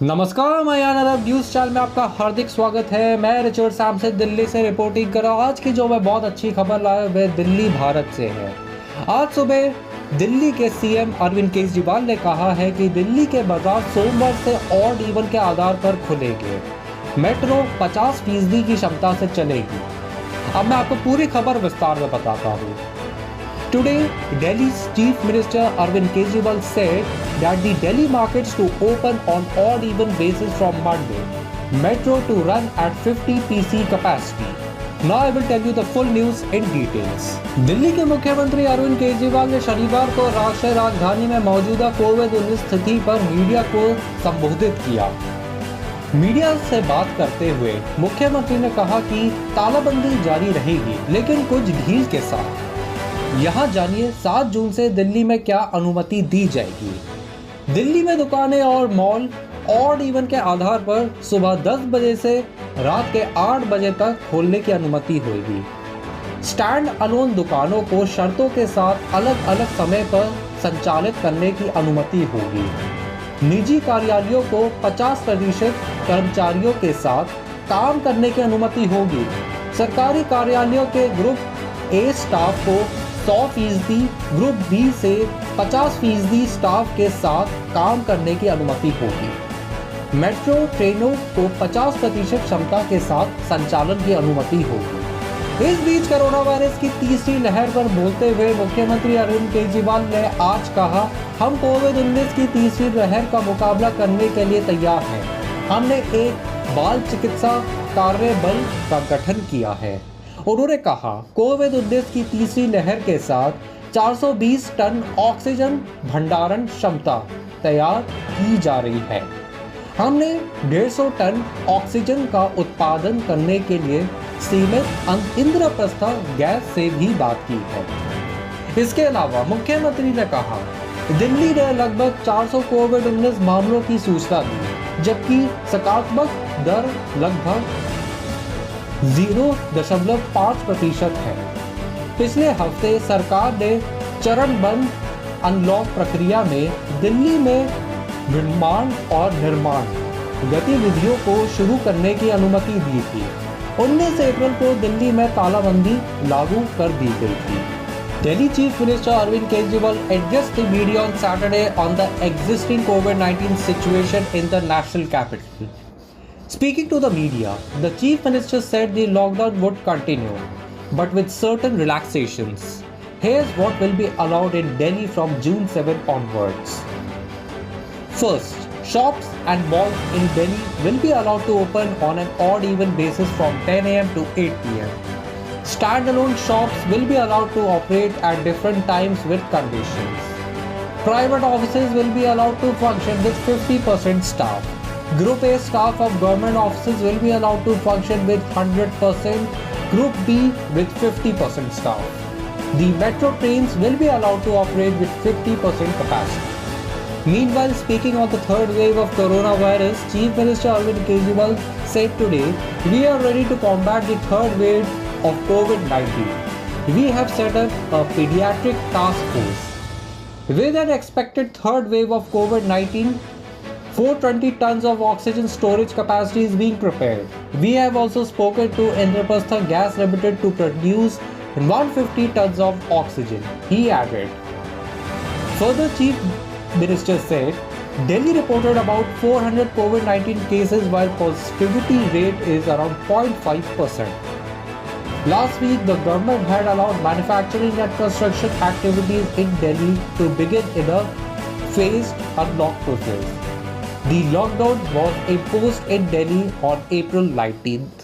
नमस्कार, मैं अरब news channel में आपका हार्दिक स्वागत है। मैं रिचर्ड सैम से दिल्ली से रिपोर्टिंग कर रहा हूँ। आज की जो मैं बहुत अच्छी खबर लाया वह दिल्ली भारत से है। आज सुबह दिल्ली के सीएम अरविंद केजरीवाल ने कहा है कि दिल्ली के बाजार सोमवार से ऑड इवन के आधार पर खुलेंगे। मेट्रो 50% की क्षमता से चलेगी। अब मैं आपको पूरी खबर विस्तार में बताता हूँ। Today, Delhi's Chief Minister Arvind Kejriwal said that the Delhi markets to open on odd-even basis from Monday. Metro to run at 50 PC capacity. Now I will tell you the full news in details. Delhi के मुख्यमंत्री अरविंद केजरीवाल ने शनिवार को राष्ट्रीय राजधानी में मौजूदा कोविड-19 स्थिति पर मीडिया को संबोधित किया। मीडिया से बात करते हुए मुख्यमंत्री ने कहा कि तालाबंदी जारी रहेगी, लेकिन कुछ ढील के साथ। यहाँ जानिए 7 जून से दिल्ली में क्या अनुमति दी जाएगी। दिल्ली में दुकानें और मॉल ऑड इवन के आधार पर सुबह 10 बजे से रात के 8 बजे तक खोलने की अनुमति होगी। स्टैंड अलोन दुकानों को शर्तों के साथ अलग अलग समय पर संचालित करने की अनुमति होगी। निजी कार्यालयों को 50% कर्मचारियों के साथ काम करने की अनुमति होगी। सरकारी कार्यालयों के ग्रुप ए स्टाफ को 100%, ग्रुप बी से 50% स्टाफ के साथ काम करने की अनुमति होगी। मेट्रो ट्रेनों को 50% क्षमता के साथ संचालन की अनुमति होगी। इस बीच कोरोना वायरस की तीसरी लहर पर बोलते हुए मुख्यमंत्री अरविंद केजरीवाल ने आज कहा, हम कोविड-19 की तीसरी लहर का मुकाबला करने के लिए तैयार हैं। हमने एक बाल चिकित्सा कार्य बल का गठन किया है। उन्होंने कहा, कोविड-19 की तीसरी लहर के साथ 420 टन ऑक्सीजन भंडारण क्षमता तैयार की जा रही है। हमने 150 टन ऑक्सीजन का उत्पादन करने के लिए सीमित इंद्रप्रस्थ गैस से भी बात की है। इसके अलावा मुख्यमंत्री ने कहा, दिल्ली ने लगभग 400 कोविड-19 मामलों की सूचना दी, जबकि सकारात्मक दर लगभग 0.5% है। पिछले हफ्ते सरकार ने चरणबद्ध अनलॉक प्रक्रिया में दिल्ली में निर्माण और निर्माण गतिविधियों को शुरू करने की अनुमति दी थी। 19 अप्रैल को दिल्ली में तालाबंदी लागू कर दी गई थी। Delhi Chief Minister Arvind Kejriwal addressed the media on Saturday on the existing COVID-19 situation in the national capital. Speaking to the media, the Chief Minister said the lockdown would continue, but with certain relaxations. Here's what will be allowed in Delhi from June 7 onwards. First, shops and malls in Delhi will be allowed to open on an odd-even basis from 10 a.m. to 8 p.m. Standalone shops will be allowed to operate at different times with conditions. Private offices will be allowed to function with 50% staff. Group A staff of government offices will be allowed to function with 100%, Group B with 50% staff. The metro trains will be allowed to operate with 50% capacity. Meanwhile, speaking on the third wave of coronavirus, Chief Minister Arvind Kejriwal said today, we are ready to combat the third wave of COVID-19. We have set up a pediatric task force. With an expected third wave of COVID-19, 420 tons of oxygen storage capacity is being prepared. We have also spoken to Indraprastha Gas Limited to produce 150 tons of oxygen, he added. Further, Chief Minister said, Delhi reported about 400 COVID-19 cases while positivity rate is around 0.5%. Last week, the government had allowed manufacturing and construction activities in Delhi to begin in a phased unlock process. The lockdown was imposed in Delhi on April 19th.